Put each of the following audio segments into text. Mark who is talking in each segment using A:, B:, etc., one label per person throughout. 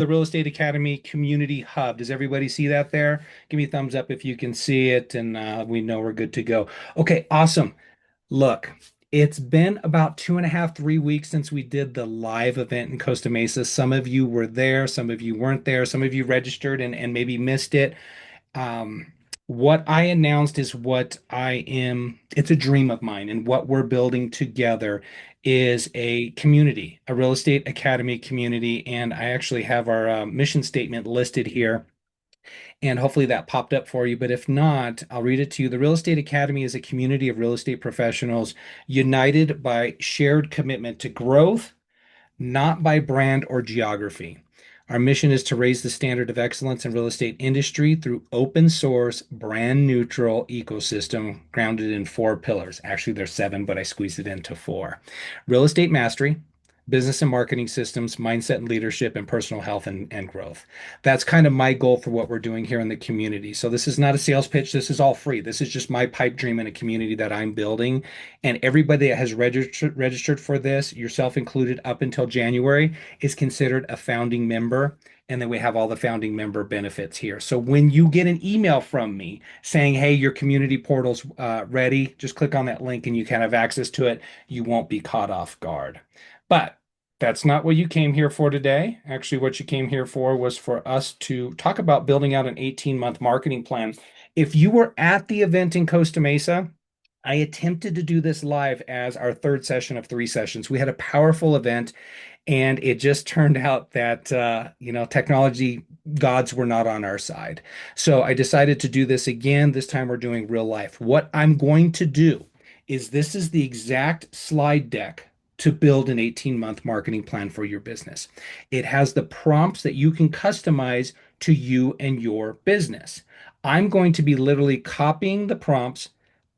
A: the Real Estate Academy Community Hub. Does everybody see that there? Give me a thumbs up if you can see it, and we know we're good to go. Okay, awesome. Look, it's been about 2.5, 3 weeks since we did the live event in Costa Mesa. Some of you were there, some of you weren't there, some of you registered and maybe missed it. Um, what I announced is what I am, it's a dream of mine, and what we're building together is a community, a real estate academy community. And I actually have our mission statement listed here, and hopefully that popped up for you. But if not, I'll read it to you. The Real Estate Academy is a community of real estate professionals united by shared commitment to growth, not by brand or geography. Our mission is to raise the standard of excellence in real estate industry through open source, brand neutral ecosystem grounded in four pillars. Actually, there's seven, but I squeezed it into four. Real estate mastery, business and marketing systems, mindset and leadership, and personal health and growth. That's kind of my goal for what we're doing here in the community. So this is not a sales pitch. This is all free. This is just my pipe dream in a community that I'm building. And everybody that has registered for this, yourself included, up until January, is considered a founding member. And then we have all the founding member benefits here. So when you get an email from me saying, hey, your community portal's ready, just click on that link and you can have access to it. You won't be caught off guard. But that's not what you came here for today. Actually, what you came here for was for us to talk about building out an 18-month marketing plan. If you were at the event in Costa Mesa, I attempted to do this live as our third session of three sessions. We had a powerful event, and it just turned out that technology gods were not on our side. So I decided to do this again. This time we're doing real life. What I'm going to do is this is the exact slide deck to build an 18-month marketing plan for your business. It has the prompts that you can customize to you and your business. I'm going to be literally copying the prompts,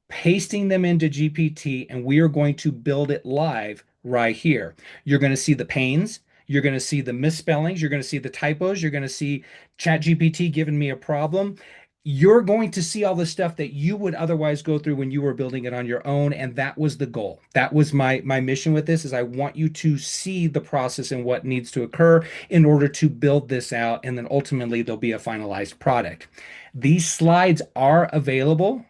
A: pasting them into GPT, and we are going to build it live right here. You're going to see the pains. You're going to see the misspellings. You're going to see the typos. You're going to see ChatGPT giving me a problem. You're going to see all the stuff that you would otherwise go through when you were building it on your own. And that was the goal. That was my mission with this is I want you to see the process and what needs to occur in order to build this out. And then ultimately there'll be a finalized product. These slides are available.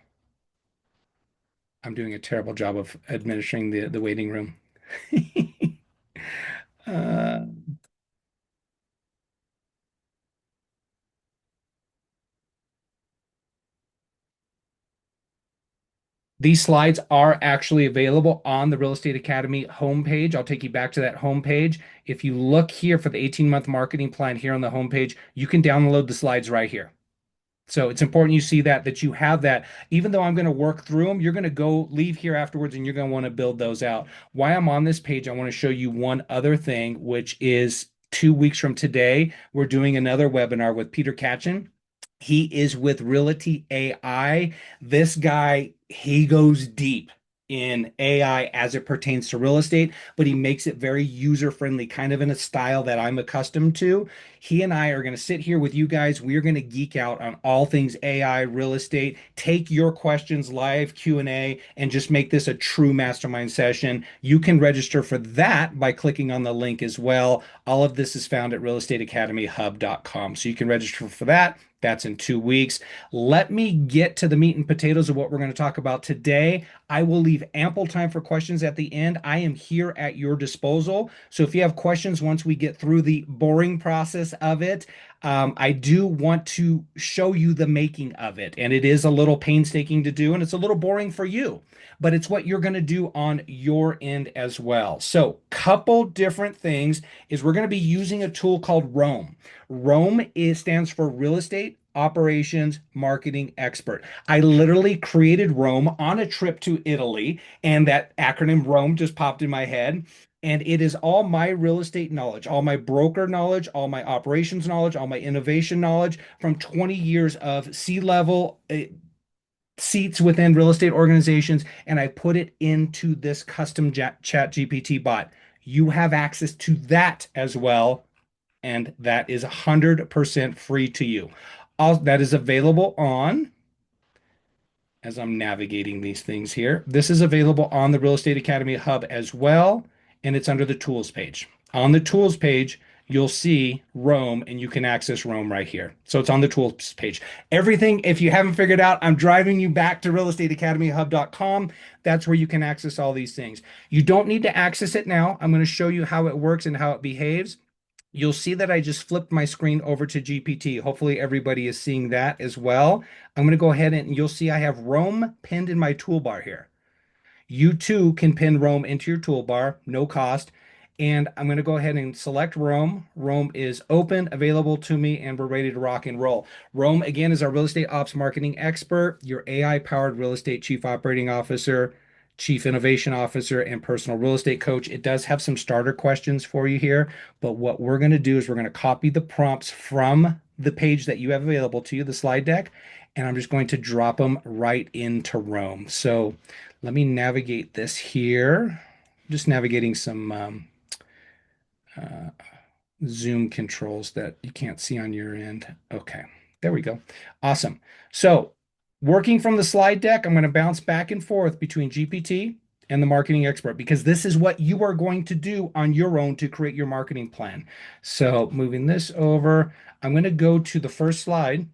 A: I'm doing a terrible job of administering the waiting room. uh, these slides are actually available on the Real Estate Academy homepage. I'll take you back to that homepage. If you look here for the 18-month marketing plan here on the homepage, you can download the slides right here. So it's important you see that you have that. Even though I'm going to work through them, you're going to go leave here afterwards and you're going to want to build those out. While I'm on this page, I want to show you one other thing, which is 2 weeks from today, we're doing another webinar with Peter Katchen. He is with Realty AI. This guy, he goes deep in AI as it pertains to real estate, but he makes it very user friendly, kind of in a style that I'm accustomed to. He and I are going to sit here with you guys. We are going to geek out on all things AI, real estate, take your questions live Q&A, and just make this a true mastermind session. You can register for that by clicking on the link as well. All of this is found at realestateacademyhub.com. So you can register for that. That's in 2 weeks. Let me get to the meat and potatoes of what we're going to talk about today. I will leave ample time for questions at the end. I am here at your disposal. So if you have questions once we get through the boring process of it, I do want to show you the making of it. And it is a little painstaking to do, and it's a little boring for you, but it's what you're going to do on your end as well. So, couple different things is we're going to be using a tool called R.O.M.E. Stands for Real Estate Operations Marketing Expert. I literally created R.O.M.E on a trip to Italy, and that acronym R.O.M.E just popped in my head. And it is all my real estate knowledge, all my broker knowledge, all my operations knowledge, all my innovation knowledge from 20 years of C-level seats within real estate organizations. And I put it into this custom chat GPT bot. You have access to that as well, and that is 100% free to you. All that is available on, as I'm navigating these things here, this is available on the Real Estate Academy Hub as well, and it's under the tools page. On the tools page, you'll see R.O.M.E and you can access R.O.M.E right here. So it's on the tools page. Everything, if you haven't figured out, I'm driving you back to realestateacademyhub.com. That's where you can access all these things. You don't need to access it now. I'm going to show you how it works and how it behaves. You'll see that I just flipped my screen over to GPT. Hopefully everybody is seeing that as well. I'm going to go ahead and you'll see I have R.O.M.E pinned in my toolbar here. You too can pin R.O.M.E into your toolbar, no cost. And I'm going to go ahead and select R.O.M.E. R.O.M.E is open, available to me, and we're ready to rock and roll. R.O.M.E, again, is our real estate ops marketing expert, your AI-powered real estate chief operating officer, chief innovation officer, and personal real estate coach. It does have some starter questions for you here, but what we're going to do is we're going to copy the prompts from the page that you have available to you, the slide deck, and I'm just going to drop them right into R.O.M.E. So let me navigate this here. Just navigating some uh, Zoom controls that you can't see on your end. Okay, there we go. Awesome. So working from the slide deck, I'm going to bounce back and forth between GPT and the marketing expert because this is what you are going to do on your own to create your marketing plan. So moving this over, I'm going to go to the first slide,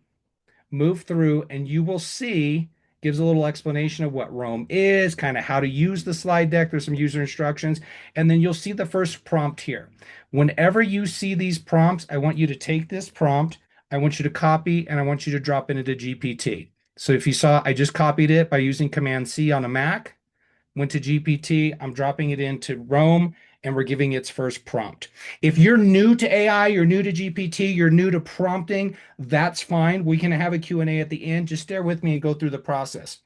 A: move through, and you will see gives a little explanation of what R.O.M.E is, kind of how to use the slide deck. There's some user instructions, and then you'll see the first prompt here. Whenever you see these prompts, I want you to take this prompt, I want you to copy, and I want you to drop it into GPT. So if you saw, I just copied it by using Command C on a Mac, went to GPT, I'm dropping it into R.O.M.E, and we're giving its first prompt. If you're new to AI, you're new to GPT, you're new to prompting, that's fine. We can have a Q&A at the end. Just stay with me and go through the process.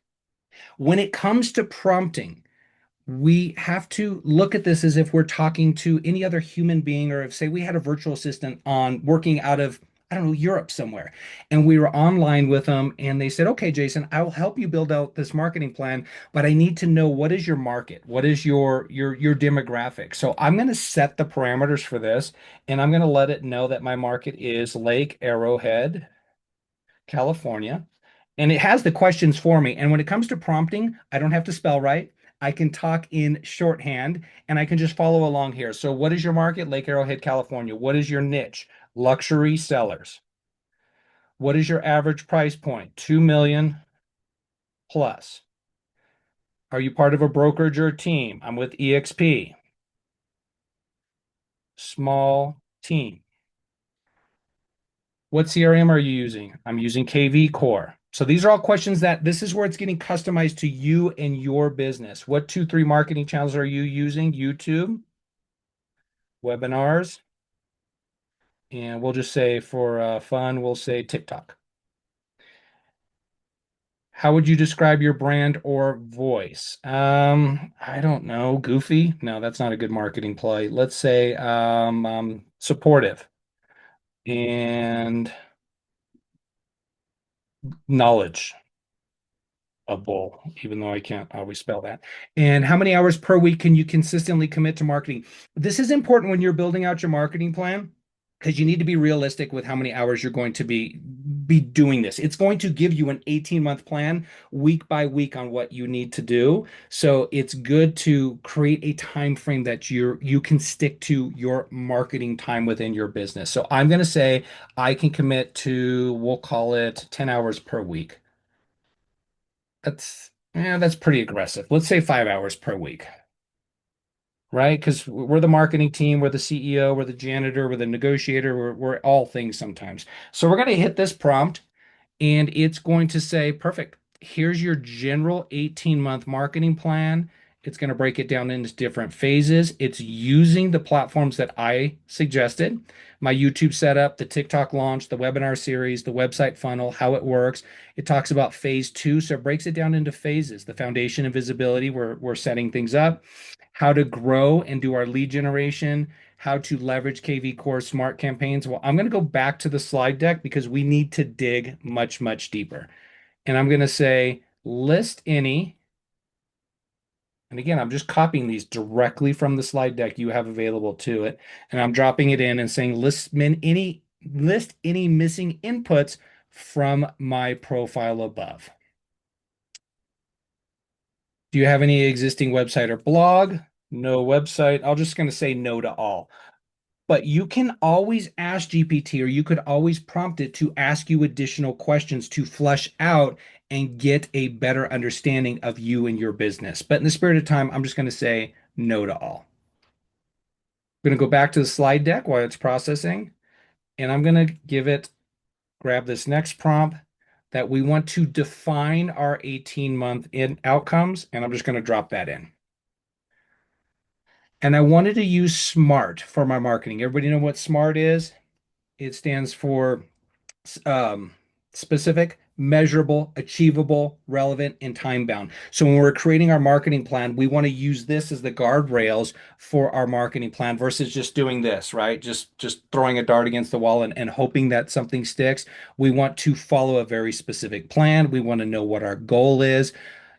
A: When it comes to prompting, we have to look at this as if we're talking to any other human being, or if, say, we had a virtual assistant on working out of, I don't know, Europe somewhere, and we were online with them, and they said, "Okay, Jason, I will help you build out this marketing plan, but I need to know what is your market, what is your demographic." So I'm going to set the parameters for this, and I'm going to let it know that my market is Lake Arrowhead, California. And it has the questions for me. And when it comes to prompting, I don't have to spell right. I can talk in shorthand and I can just follow along here. So, what is your market? Lake Arrowhead, California. What is your niche? Luxury sellers. What is your average price point? 2 million plus. Are you part of a brokerage or a team? I'm with EXP. Small team. What CRM are you using? I'm using KV Core. So these are all questions that this is where it's getting customized to you and your business. What 2, 3 marketing channels are you using? YouTube, webinars, and we'll just say for fun, we'll say TikTok. How would you describe your brand or voice? I don't know. Goofy? No, that's not a good marketing play. Let's say supportive and knowledge. A bull, even though I can't always spell that. And how many hours per week can you consistently commit to marketing? This is important when you're building out your marketing plan because you need to be realistic with how many hours you're going to be doing this. It's going to give you an 18-month plan week by week on what you need to do. So it's good to create a time frame that you can stick to your marketing time within your business. So I'm going to say I can commit to, we'll call it 10 hours per week. That's pretty aggressive. Let's say 5 hours per week, right? Because we're the marketing team, we're the CEO, we're the janitor, we're the negotiator, we're all things sometimes. So we're going to hit this prompt and it's going to say, perfect. Here's your general 18-month marketing plan. It's going to break it down into different phases. It's using the platforms that I suggested, my YouTube setup, the TikTok launch, the webinar series, the website funnel, how it works. It talks about phase 2. So it breaks it down into phases. The foundation and visibility, we're setting things up, how to grow and do our lead generation, how to leverage KV Core smart campaigns. Well, I'm going to go back to the slide deck because we need to dig much, much deeper. And I'm going to say list any. And again, I'm just copying these directly from the slide deck you have available to it. And I'm dropping it in and saying list any missing inputs from my profile above. Do you have any existing website or blog? No website. I'm just going to say no to all. But you can always ask GPT, or you could always prompt it to ask you additional questions to flush out and get a better understanding of you and your business. But in the spirit of time, I'm just going to say no to all. I'm going to go back to the slide deck while it's processing, and I'm going to grab this next prompt that we want to define our 18-month in outcomes, and I'm just going to drop that in. And I wanted to use SMART for my marketing. Everybody know what SMART is? It stands for um, specific, measurable, achievable, relevant, and time bound. So when we're creating our marketing plan, we want to use this as the guardrails for our marketing plan versus just doing this, right? Just throwing a dart against the wall and hoping that something sticks. We want to follow a very specific plan. We want to know what our goal is.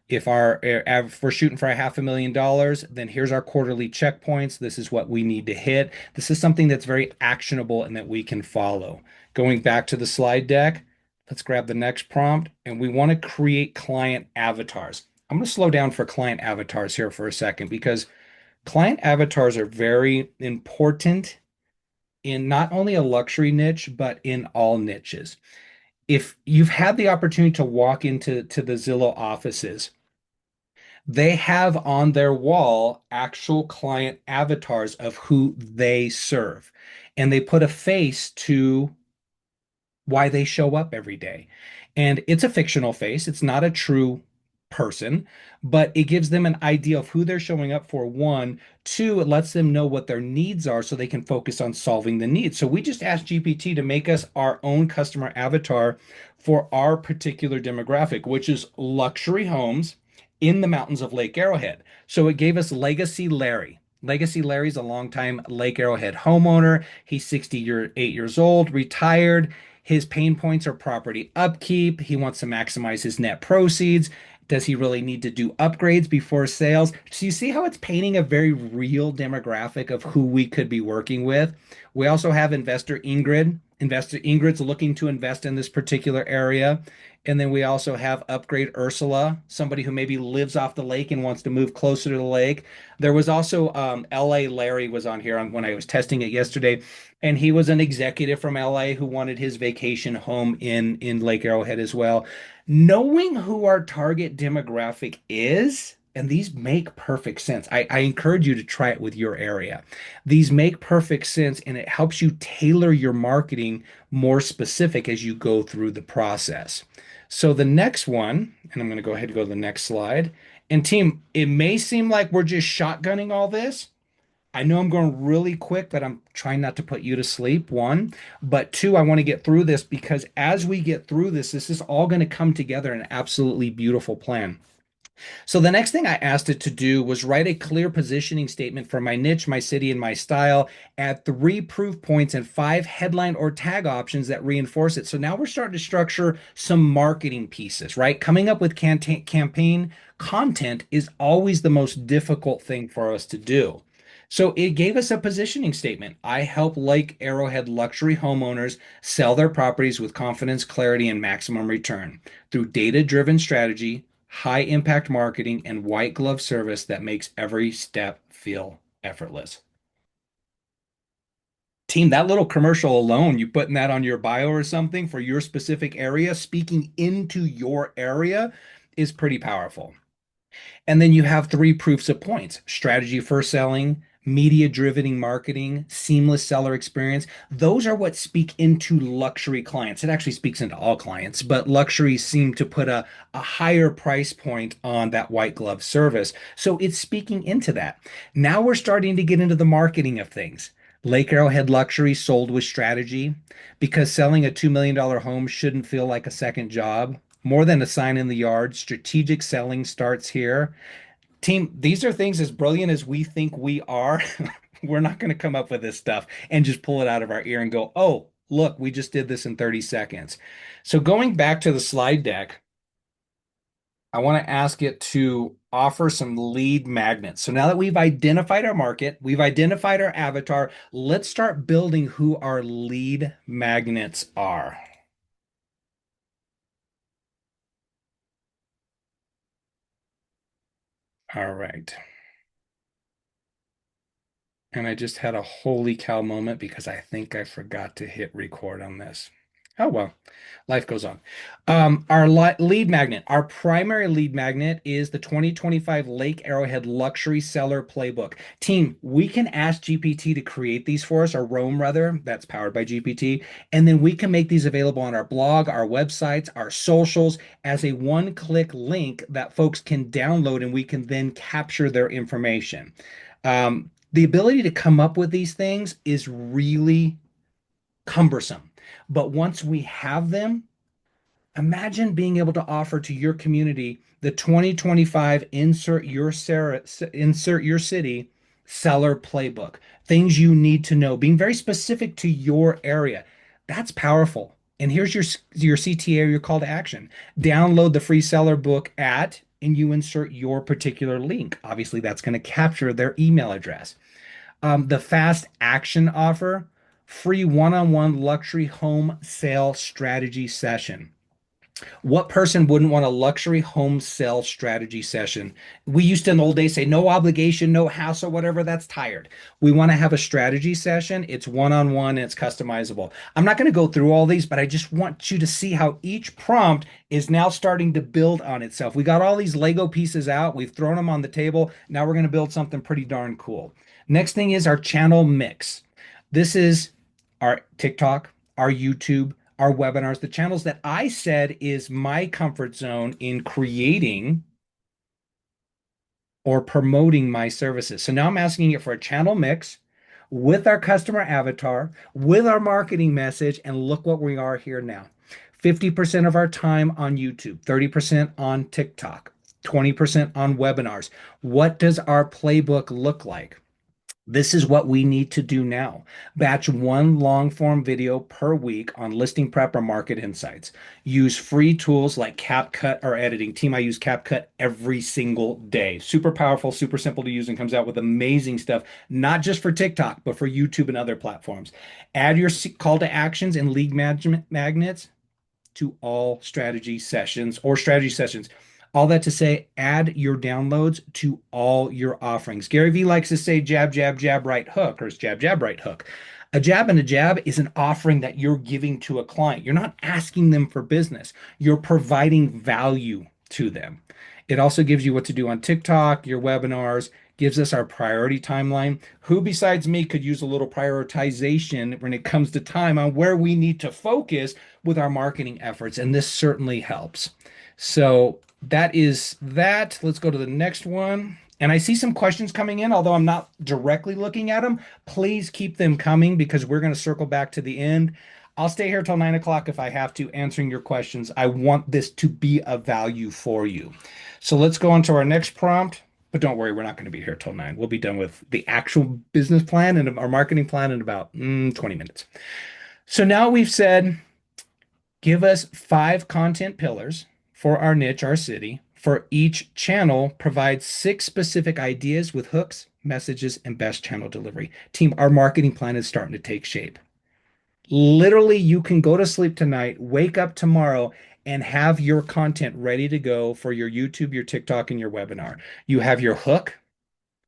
A: If we're shooting for $500,000, then here's our quarterly checkpoints. This is what we need to hit. This is something that's very actionable and that we can follow. Going back to the slide deck, let's grab the next prompt, and we want to create client avatars. I'm going to slow down for client avatars here for a second because client avatars are very important in not only a luxury niche, but in all niches. If you've had the opportunity to walk into the Zillow offices, they have on their wall actual client avatars of who they serve. And they put a face to why they show up every day. And it's a fictional face, it's not a true person, but it gives them an idea of who they're showing up for. One, two, it lets them know what their needs are so they can focus on solving the needs. So we just asked GPT to make us our own customer avatar for our particular demographic, which is luxury homes in the mountains of Lake Arrowhead. So it gave us Legacy Larry. Legacy Larry's a longtime Lake Arrowhead homeowner. He's 68 years old, retired. His pain points are property upkeep. He wants to maximize his net proceeds. Does he really need to do upgrades before sales? So you see how it's painting a very real demographic of who we could be working with. We also have investor Ingrid. Investor Ingrid's looking to invest in this particular area. And then we also have Upgrade Ursula, somebody who maybe lives off the lake and wants to move closer to the lake. There was also LA Larry was on here when I was testing it yesterday, and he was an executive from LA who wanted his vacation home in Lake Arrowhead as well. Knowing who our target demographic is, and these make perfect sense. I encourage you to try it with your area. These make perfect sense, and it helps you tailor your marketing more specific as you go through the process. So the next one, and I'm going to go ahead and go to the next slide. And team, it may seem like we're just shotgunning all this. I know I'm going really quick, but I'm trying not to put you to sleep. One, but two, I want to get through this because as we get through this, this is all going to come together in an absolutely beautiful plan. So the next thing I asked it to do was write a clear positioning statement for my niche, my city, and my style, add three proof points and five headline or tag options that reinforce it. So now we're starting to structure some marketing pieces, right? Coming up with campaign content is always the most difficult thing for us to do. So it gave us a positioning statement. I help Lake Arrowhead luxury homeowners sell their properties with confidence, clarity, and maximum return through data-driven strategy, high impact marketing, and white glove service that makes every step feel effortless. Team, that little commercial alone, you putting that on your bio or something for your specific area, speaking into your area is pretty powerful. And then you have three proofs of points: strategy for selling, media driven marketing, seamless seller experience. Those are what speak into luxury clients. It actually speaks into all clients, but luxury seem to put a higher price point on that white glove service. So it's speaking into that. Now we're starting to get into the marketing of things. Lake Arrowhead Luxury sold with strategy because selling a $2 million home shouldn't feel like a second job. More than a sign in the yard, strategic selling starts here. Team, these are things as brilliant as we think we are. We're not going to come up with this stuff and just pull it out of our ear and go, oh, look, we just did this in 30 seconds. So going back to the slide deck, I want to ask it to offer some lead magnets. So now that we've identified our market, we've identified our avatar, let's start building who our lead magnets are. All right. And I just had a holy cow moment because I think I forgot to hit record on this. Oh well, life goes on. Our lead magnet, our primary lead magnet is the 2025 Lake Arrowhead Luxury Seller Playbook. Team, we can ask GPT to create these for us, or R.O.M.E rather, that's powered by GPT, and then we can make these available on our blog, our websites, our socials as a one-click link that folks can download and we can then capture their information. The ability to come up with these things is really cumbersome. But once we have them, imagine being able to offer to your community the 2025 insert your city seller playbook. Things you need to know, being very specific to your area. That's powerful. And here's your CTA, your call to action. Download the free seller book at and you insert your particular link. Obviously, that's going to capture their email address. The fast action offer, free one-on-one luxury home sale strategy session. What person wouldn't want a luxury home sale strategy session? We used to in the old days say no obligation, no hassle, whatever. That's tired. We want to have a strategy session. It's one-on-one and it's customizable. I'm not going to go through all these, but I just want you to see how each prompt is now starting to build on itself. We got all these Lego pieces out. We've thrown them on the table. Now we're going to build something pretty darn cool. Next thing is our channel mix. This is our TikTok, our YouTube, our webinars, the channels that I said is my comfort zone in creating or promoting my services. So now I'm asking it for a channel mix with our customer avatar, with our marketing message, and look what we are here now. 50% of our time on YouTube, 30% on TikTok, 20% on webinars. What does our playbook look like? This is what we need to do now. Batch one long form video per week on listing prep or market insights. Use free tools like CapCut or editing. Team, I use CapCut every single day. Super powerful, super simple to use, and comes out with amazing stuff, not just for TikTok, but for YouTube and other platforms. Add your call to actions and lead management magnets to all strategy sessions. All that to say, add your downloads to all your offerings. Gary Vee likes to say jab, jab, jab, right hook, or jab, jab, right hook. A jab and a jab is an offering that you're giving to a client. You're not asking them for business, you're providing value to them. It also gives you what to do on TikTok, your webinars, gives us our priority timeline. Who besides me could use a little prioritization when it comes to time on where we need to focus with our marketing efforts? And this certainly helps. So that is that. Let's go to the next one. And I see some questions coming in, although I'm not directly looking at them. Please keep them coming because we're going to circle back to the end. I'll stay here till 9 o'clock if I have to, answering your questions. I want this to be of value for you. So let's go on to our next prompt. But don't worry, we're not going to be here till 9. We'll be done with the actual business plan and our marketing plan in about 20 minutes. So now we've said, give us 5 content pillars for our niche, our city. For each channel, provide 6 specific ideas with hooks, messages, and best channel delivery. Team, our marketing plan is starting to take shape. Literally, you can go to sleep tonight, wake up tomorrow, and have your content ready to go for your YouTube, your TikTok, and your webinar. You have your hook,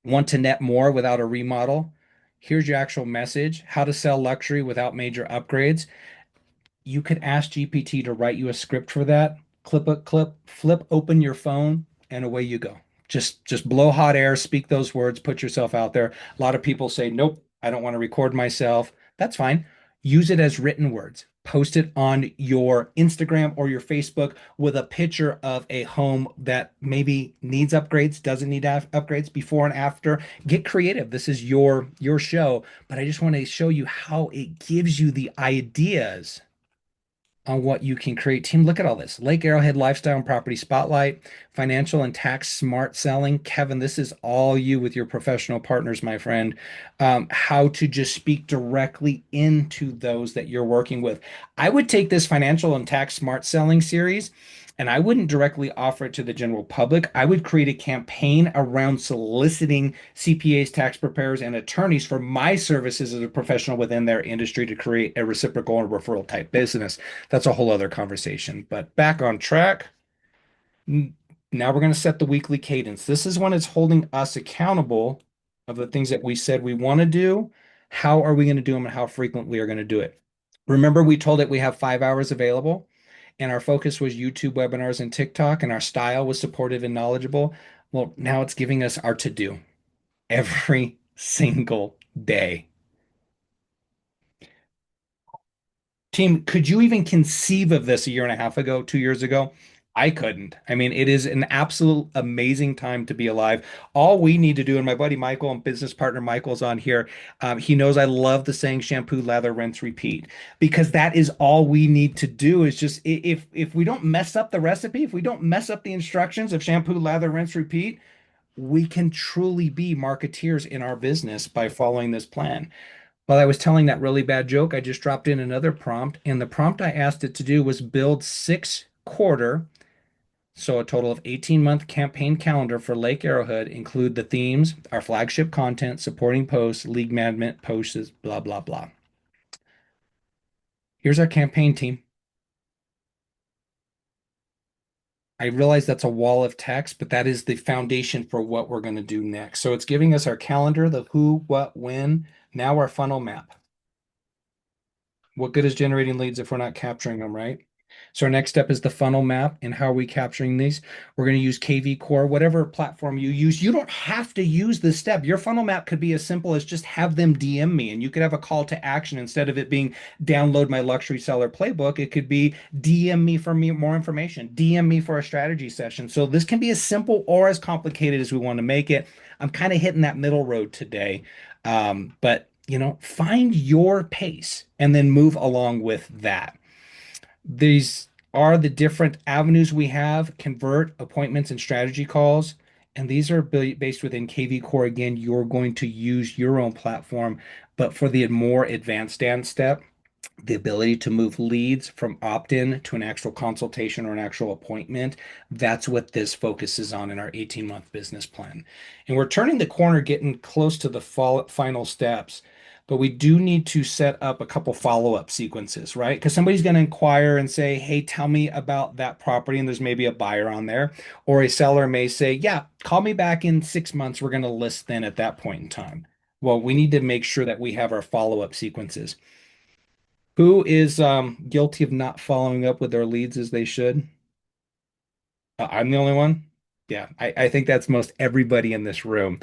A: want to net more without a remodel. Here's your actual message, how to sell luxury without major upgrades. You could ask GPT to write you a script for that. Flip open your phone, and away you go. Just blow hot air, speak those words, put yourself out there. A lot of people say, "Nope, I don't want to record myself." That's fine. Use it as written words. Post it on your Instagram or your Facebook with a picture of a home that maybe needs upgrades, doesn't need upgrades, before and after. Get creative. This is your show, but I just want to show you how it gives you the ideas on what you can create. Team, look at all this. Lake Arrowhead Lifestyle and Property Spotlight, Financial and Tax Smart Selling. Kevin, this is all you with your professional partners, my friend. How to just speak directly into those that you're working with. I would take this Financial and Tax Smart Selling series and I wouldn't directly offer it to the general public. I would create a campaign around soliciting CPAs, tax preparers, and attorneys for my services as a professional within their industry to create a reciprocal and referral type business. That's a whole other conversation. But back on track. Now we're going to set the weekly cadence. This is when it's holding us accountable of the things that we said we want to do. How are we going to do them and how frequent we are going to do it? Remember, we told it we have 5 hours available, and our focus was YouTube webinars and TikTok, and our style was supportive and knowledgeable. Well, now it's giving us our to do every single day. Team, could you even conceive of this a year and a half ago, 2 years ago? I couldn't. I mean, it is an absolute amazing time to be alive. All we need to do, and my buddy Michael and business partner Michael's on here. He knows I love the saying shampoo, lather, rinse, repeat, because that is all we need to do is just if we don't mess up the recipe, if we don't mess up the instructions of shampoo, lather, rinse, repeat, we can truly be marketeers in our business by following this plan. While I was telling that really bad joke, I just dropped in another prompt, and the prompt I asked it to do was build 6 quarter, so a total of 18-month campaign calendar for Lake Arrowhead, include the themes, our flagship content, supporting posts, league management posts, blah, blah, blah. Here's our campaign team. I realize that's a wall of text, but that is the foundation for what we're going to do next. So it's giving us our calendar, the who, what, when, now our funnel map. What good is generating leads if we're not capturing them, right? So our next step is the funnel map and how are we capturing these? We're going to use KV Core, whatever platform you use. You don't have to use this step. Your funnel map could be as simple as just have them DM me and you could have a call to action instead of it being download my luxury seller playbook. It could be DM me for me more information, DM me for a strategy session. So this can be as simple or as complicated as we want to make it. I'm kind of hitting that middle road today. But find your pace and then move along with that. These are the different avenues we have: convert, appointments, and strategy calls. And these are based within KV Core. Again, you're going to use your own platform, but for the more advanced step, the ability to move leads from opt-in to an actual consultation or an actual appointment. That's what this focuses on in our 18-month business plan. And we're turning the corner, getting close to the final steps, but we do need to set up a couple follow-up sequences, right? Because somebody's going to inquire and say, hey, tell me about that property, and there's maybe a buyer on there, or a seller may say, yeah, call me back in 6 months. We're going to list then at that point in time. Well, we need to make sure that we have our follow-up sequences. Who is guilty of not following up with their leads as they should? I'm the only one. Yeah, I think that's most everybody in this room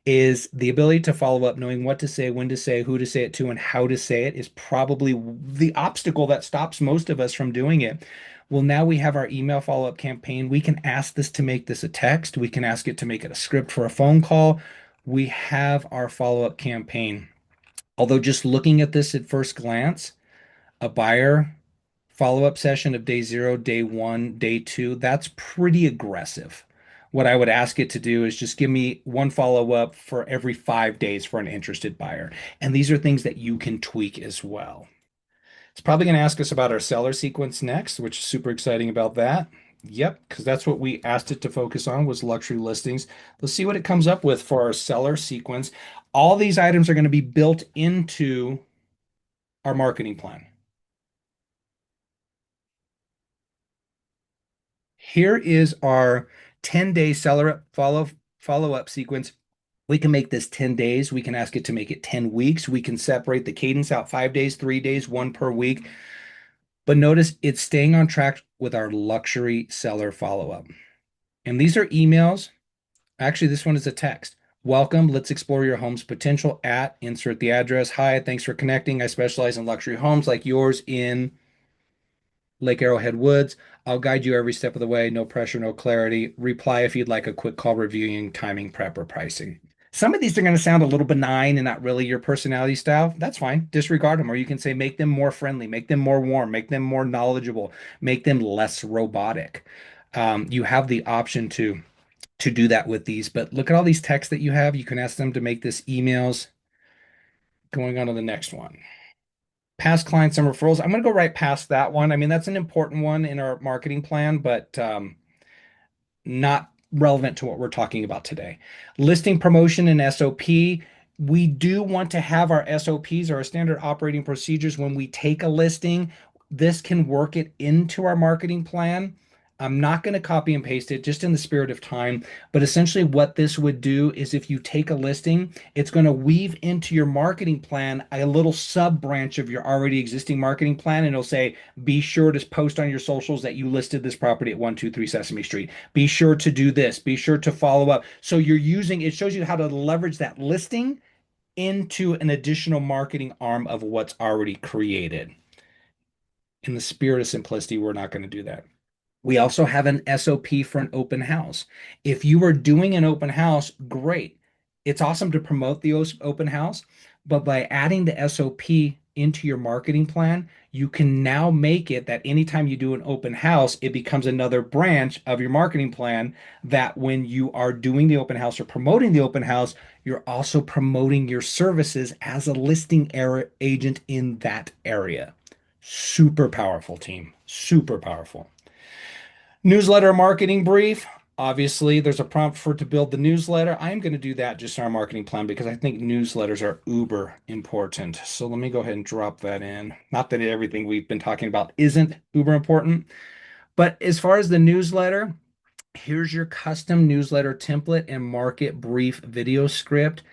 A: is the ability to follow up, knowing what to say, when to say, who to say it to, and how to say it is probably the obstacle that stops most of us from doing it. Well, now we have our email follow-up campaign. We can ask this to make this a text. We can ask it to make it a script for a phone call. We have our follow-up campaign. Although just looking at this at first glance, a buyer follow-up session of day 0, day 1, day 2, that's pretty aggressive. What I would ask it to do is just give me one follow-up for every 5 days for an interested buyer. And these are things that you can tweak as well. It's probably going to ask us about our seller sequence next, which is super exciting about that. Yep, because that's what we asked it to focus on was luxury listings. Let's see what it comes up with for our seller sequence. All these items are going to be built into our marketing plan. Here is our 10-day seller follow-up sequence. We can make this 10 days. We can ask it to make it 10 weeks. We can separate the cadence out 5 days, 3 days, one per week. But notice it's staying on track with our luxury seller follow-up. And these are emails. Actually, this one is a text. Welcome. Let's explore your home's potential at insert the address. Hi, thanks for connecting. I specialize in luxury homes like yours in Lake Arrowhead Woods. I'll guide you every step of the way. No pressure, no clarity. Reply if you'd like a quick call reviewing timing, prep, or pricing. Some of these are going to sound a little benign and not really your personality style. That's fine. Disregard them. Or you can say make them more friendly, make them more warm, make them more knowledgeable, make them less robotic. You have the option to do that with these. But look at all these texts that you have. You can ask them to make this emails. Going on to the next one. Past clients and referrals. I'm going to go right past that one. I mean, that's an important one in our marketing plan, but not relevant to what we're talking about today. Listing promotion and SOP. We do want to have our SOPs, or our standard operating procedures, when we take a listing. This can work it into our marketing plan. I'm not going to copy and paste it just in the spirit of time, but essentially what this would do is if you take a listing, it's going to weave into your marketing plan a little sub branch of your already existing marketing plan, and it'll say, be sure to post on your socials that you listed this property at 123 Sesame Street. Be sure to do this. Be sure to follow up. So you're using, it shows you how to leverage that listing into an additional marketing arm of what's already created. In the spirit of simplicity, we're not going to do that. We also have an SOP for an open house. If you are doing an open house, great. It's awesome to promote the open house, but by adding the SOP into your marketing plan, you can now make it that anytime you do an open house, it becomes another branch of your marketing plan that when you are doing the open house or promoting the open house, you're also promoting your services as a listing agent in that area. Super powerful, team. Super powerful. Newsletter marketing brief. Obviously, there's a prompt for to build the newsletter. I'm going to do that just in our marketing plan because I think newsletters are uber important. So let me go ahead and drop that in. Not that everything we've been talking about isn't uber important, but as far as the newsletter, here's your custom newsletter template and market brief video script.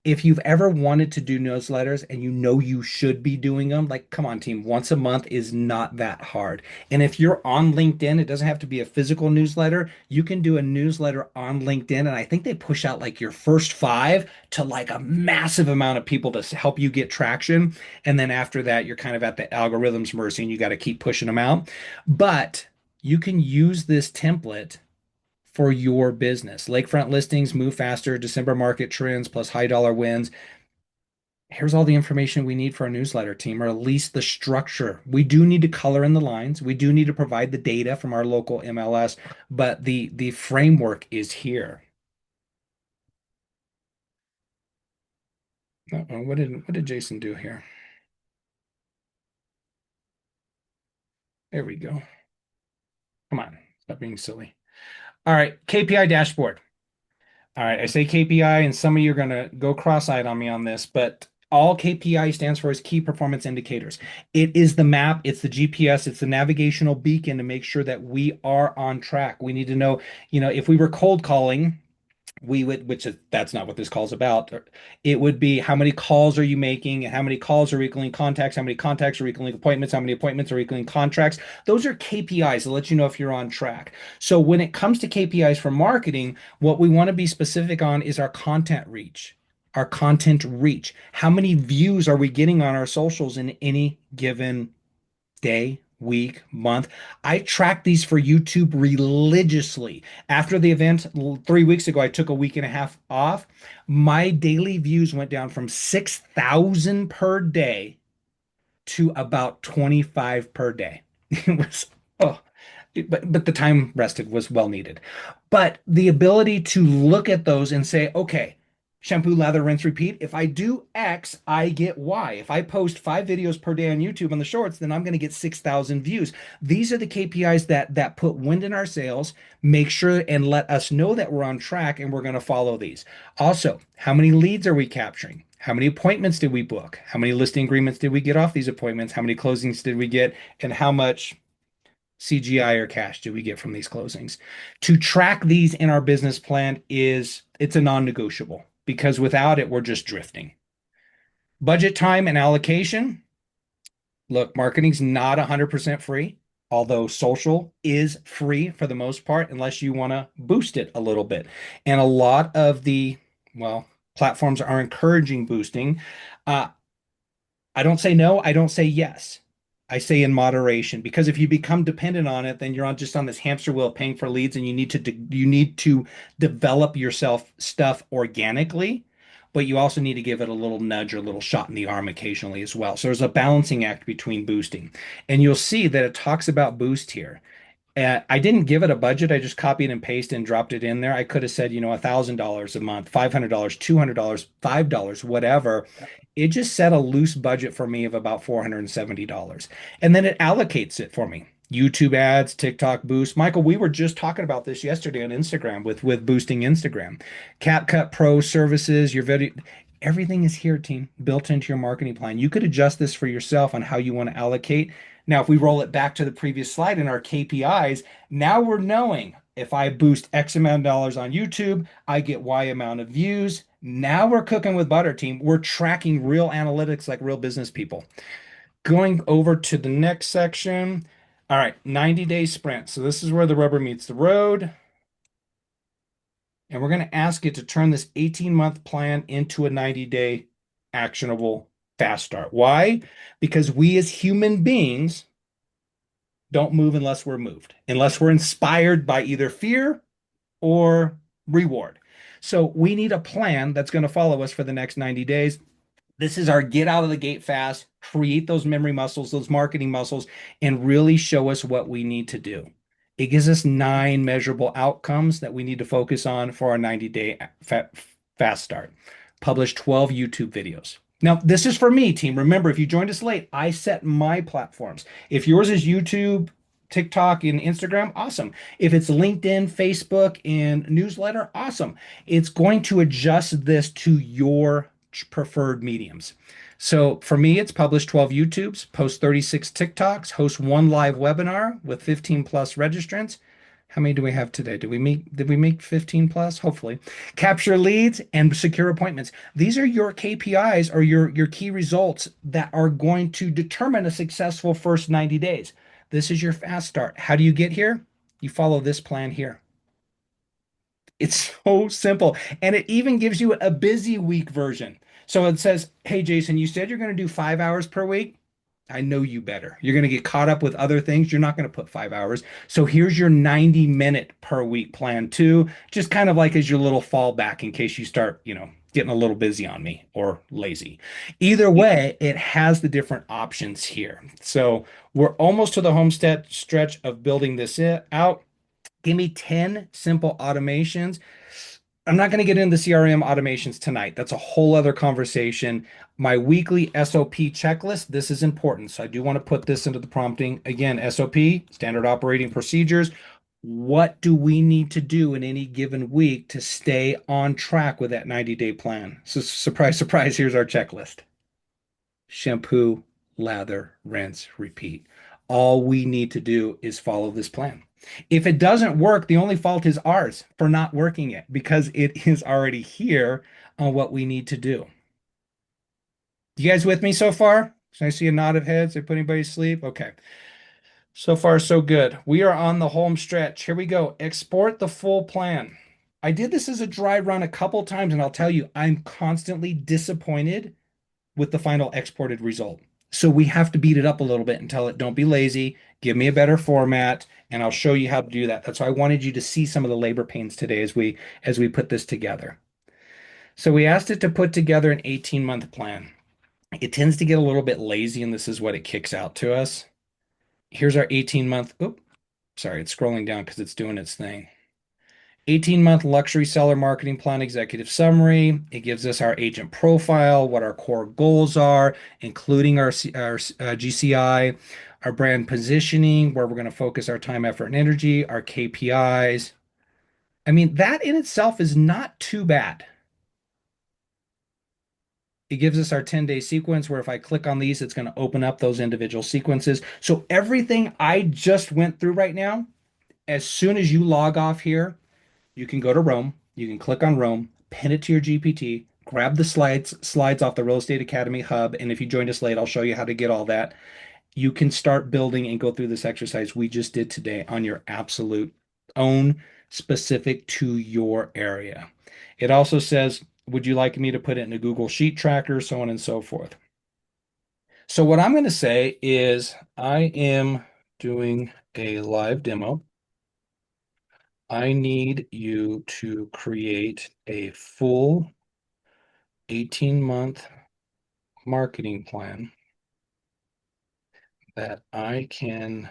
A: If you've ever wanted to do newsletters and you know you should be doing them, like, come on, team, once a month is not that hard. And if you're on LinkedIn, it doesn't have to be a physical newsletter. You can do a newsletter on LinkedIn. And I think they push out like your first five to like a massive amount of people to help you get traction. And then after that, you're kind of at the algorithm's mercy and you got to keep pushing them out. But you can use this template for your business. Lakefront listings move faster, December market trends plus high dollar wins. Here's all the information we need for our newsletter team, or at least the structure. We do need to color in the lines. We do need to provide the data from our local MLS, but the framework is here. What did Jason do here? There we go. Come on, stop being silly. All right, KPI dashboard. All right, I say KPI, and some of you are going to go cross-eyed on me on this, but all KPI stands for is key performance indicators. It is the map, it's the GPS, it's the navigational beacon to make sure that we are on track. We need to know, if we were cold calling, we would, which is that's not what this call is about. It would be how many calls are you making, how many calls are equaling contacts, how many contacts are equaling appointments, how many appointments are equaling contracts. Those are KPIs to let you know if you're on track. So when it comes to KPIs for marketing, what we want to be specific on is our content reach. Our content reach. How many views are we getting on our socials in any given day, week, month? I track these for YouTube religiously. After the event 3 weeks ago, I took a week and a half off. My daily views went down from 6,000 per day to about 25 per day. It was, oh, but the time rested was well needed. But the ability to look at those and say, okay, shampoo, lather, rinse, repeat. If I do X, I get Y. If I post 5 videos per day on YouTube on the shorts, then I'm going to get 6,000 views. These are the KPIs that put wind in our sails, make sure and let us know that we're on track and we're going to follow these. Also, how many leads are we capturing? How many appointments did we book? How many listing agreements did we get off these appointments? How many closings did we get? And how much CGI or cash do we get from these closings? To track these in our business plan it's a non-negotiable because without it, we're just drifting. Budget time and allocation. Look, marketing's not 100% free, although social is free for the most part, unless you want to boost it a little bit. And a lot of well, platforms are encouraging boosting. Uh, I don't say no, I don't say yes. I say in moderation because if you become dependent on it, then you're on just on this hamster wheel paying for leads, and you need to develop yourself stuff organically, but you also need to give it a little nudge or a little shot in the arm occasionally as well. So there's a balancing act between boosting, and you'll see that it talks about boost here. I didn't give it a budget. I just copied and pasted and dropped it in there. I could have said, $1,000 a month, $500, $200, $5, whatever. It just set a loose budget for me of about $470. And then it allocates it for me. YouTube ads, TikTok boost. Michael, we were just talking about this yesterday on Instagram with boosting Instagram. CapCut Pro services, your video, everything is here, team, built into your marketing plan. You could adjust this for yourself on how you want to allocate. Now, if we roll it back to the previous slide in our KPIs, now we're knowing if I boost X amount of dollars on YouTube, I get Y amount of views. Now we're cooking with butter, team. We're tracking real analytics like real business people. Going over to the next section. All right, 90-day sprint. So this is where the rubber meets the road. And we're going to ask it to turn this 18-month plan into a 90-day actionable fast start. Why? Because we as human beings don't move unless we're moved, unless we're inspired by either fear or reward. So we need a plan that's going to follow us for the next 90 days. This is our get out of the gate fast, create those memory muscles, those marketing muscles, and really show us what we need to do. It gives us 9 measurable outcomes that we need to focus on for our 90-day fast start. Publish 12 YouTube videos. Now, this is for me, team. Remember, if you joined us late, I set my platforms. If yours is YouTube, TikTok, and Instagram, awesome. If it's LinkedIn, Facebook, and newsletter, awesome. It's going to adjust this to your preferred mediums. So for me, it's publish 12 YouTubes, post 36 TikToks, host one live webinar with 15 plus registrants. How many do we have today? Did we make 15 plus? Hopefully. Capture leads and secure appointments. These are your KPIs or your key results that are going to determine a successful first 90 days. This is your fast start. How do you get here? You follow this plan here. It's so simple. And it even gives you a busy week version. So it says, hey, Jason, you said you're going to do 5 hours per week. I know you better. You're going to get caught up with other things. You're not going to put 5 hours. So here's your 90-minute per week plan too, just kind of like as your little fallback in case you start, getting a little busy on me or lazy. Either way, it has the different options here. So we're almost to the homestead stretch of building this out. Give me 10 simple automations. I'm not going to get into the CRM automations tonight. That's a whole other conversation. My weekly SOP checklist, this is important. So I do want to put this into the prompting. Again, SOP, standard operating procedures. What do we need to do in any given week to stay on track with that 90-day plan? So surprise, surprise, here's our checklist. Shampoo, lather, rinse, repeat. All we need to do is follow this plan. If it doesn't work, the only fault is ours for not working it because it is already here on what we need to do. You guys with me so far? Can I see a nod of heads? Did I put anybody to sleep? Okay. So far, so good. We are on the home stretch. Here we go. Export the full plan. I did this as a dry run a couple times, and I'll tell you, I'm constantly disappointed with the final exported result. So we have to beat it up a little bit and tell it, don't be lazy, give me a better format, and I'll show you how to do that. That's why I wanted you to see some of the labor pains today as we put this together. So we asked it to put together an 18-month plan. It tends to get a little bit lazy, and this is what it kicks out to us. Here's our 18-month. Oh, sorry, it's scrolling down because it's doing its thing. 18-month luxury seller marketing plan executive summary. It gives us our agent profile, what our core goals are, including our GCI, our brand positioning, where we're going to focus our time, effort, and energy, our KPIs. I mean, that in itself is not too bad. It gives us our 10-day sequence where if I click on these, it's going to open up those individual sequences. So everything I just went through right now, as soon as you log off here, you can go to R.O.M.E. You can click on R.O.M.E., pin it to your GPT, grab the slides off the Real Estate Academy hub, and if you joined us late, I'll show you how to get all that. You can start building and go through this exercise we just did today on your absolute own, specific to your area. It also says, would you like me to put it in a Google Sheet tracker, so on and so forth. So what I'm going to say is I am doing a live demo. I need you to create a full 18-month marketing plan that I can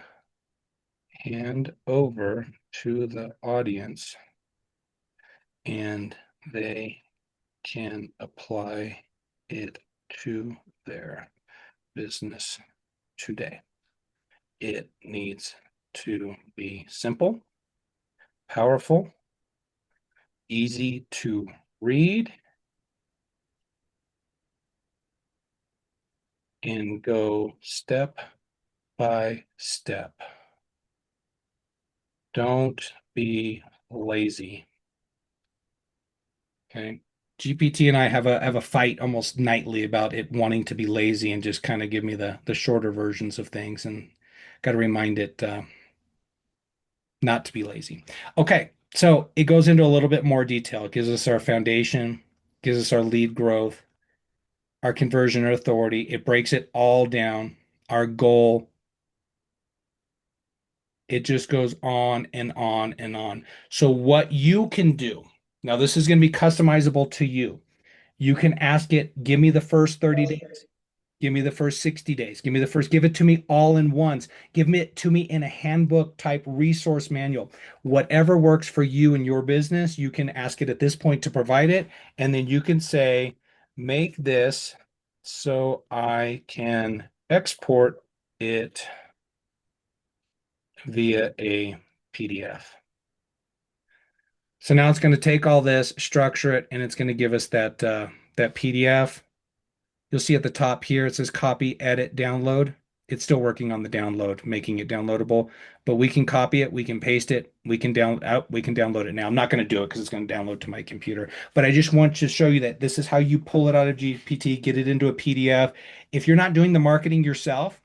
A: hand over to the audience and they can apply it to their business today. It needs to be simple, powerful, easy to read, and go step by step. Don't be lazy. Okay. GPT and I have a fight almost nightly about it wanting to be lazy and just kind of give me the shorter versions of things, and got to remind it not to be lazy. Okay, so it goes into a little bit more detail. It gives us our foundation, gives us our lead growth, our conversion or authority. It breaks it all down. Our goal. It just goes on and on and on. So what you can do now, this is going to be customizable to you. You can ask it, give me the first 30 days. Give me the first 60 days. Give it to me all in once. Give me it to me in a handbook type resource manual. Whatever works for you and your business, you can ask it at this point to provide it. And then you can say, make this so I can export it via a PDF. So now it's going to take all this, structure it, and it's going to give us that PDF. You'll see at the top here it says copy, edit, download. It's still working on the download, making it downloadable, but we can copy it, we can paste it, we can download it now. I'm not going to do it because it's going to download to my computer, but I just want to show you that this is how you pull it out of GPT, get it into a PDF. If you're not doing the marketing yourself,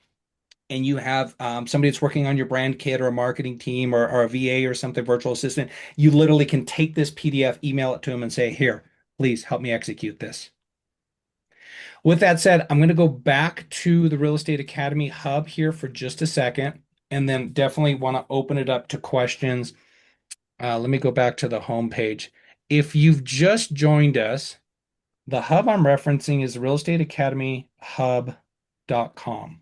A: and you have somebody that's working on your brand kit or a marketing team or a VA or something, virtual assistant, you literally can take this PDF, email it to them, and say, here, please help me execute this. With that said, I'm going to go back to the Real Estate Academy hub here for just a second, and then definitely want to open it up to questions. Let me go back to the home page. If you've just joined us, the hub I'm referencing is realestateacademyhub.com.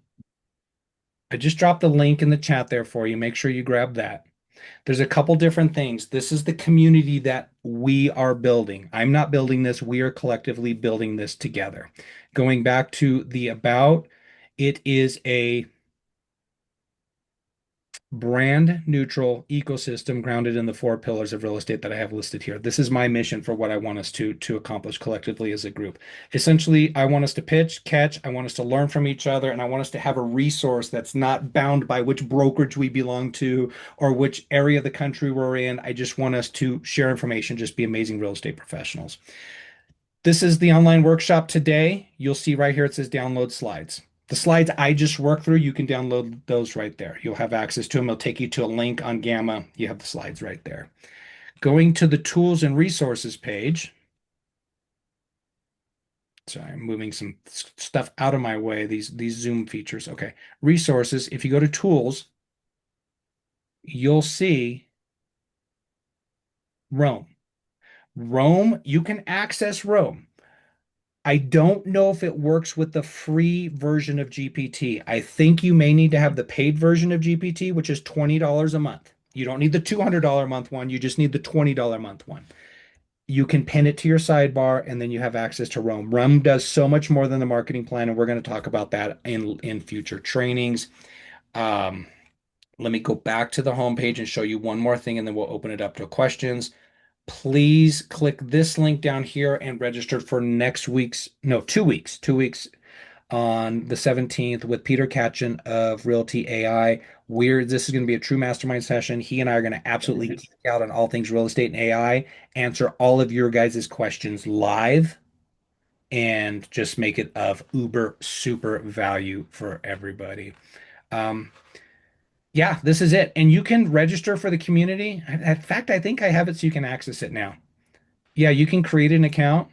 A: I just dropped the link in the chat there for you. Make sure you grab that. There's a couple different things. This is the community that we are building. I'm not building this. We are collectively building this together. Going back to the about, it is a brand neutral ecosystem grounded in the four pillars of real estate that I have listed here. This is my mission for what I want us to accomplish collectively as a group. Essentially, I want us to pitch, catch, I want us to learn from each other, and I want us to have a resource that's not bound by which brokerage we belong to or which area of the country we're in. I just want us to share information, just be amazing real estate professionals. This is the online workshop today. You'll see right here it says download slides. The slides I just worked through, you can download those right there. You'll have access to them. It'll take you to a link on Gamma. You have the slides right there. Going to the tools and resources page. Sorry, I'm moving some stuff out of my way, these Zoom features. Okay. Resources. If you go to tools, you'll see R.O.M.E. R.O.M.E, you can access R.O.M.E. I don't know if it works with the free version of GPT. I think you may need to have the paid version of GPT, which is $20 a month. You don't need the $200 a month one. You just need the $20 a month one. You can pin it to your sidebar, and then you have access to R.O.M.E. R.O.M.E does so much more than the marketing plan, and we're going to talk about that in future trainings. Um, Let me go back to the homepage and show you one more thing, and then we'll open it up to questions. Please click this link down here and register for next week's, no, 2 weeks on the 17th with Peter Katchen of Realty AI. This is going to be a true mastermind session. He and I are going to absolutely geek out on all things real estate and AI, answer all of your guys' questions live, and just make it of uber super value for everybody. Um, yeah, this is it. And you can register for the community. In fact, I think I have it so you can access it now. Yeah, you can create an account,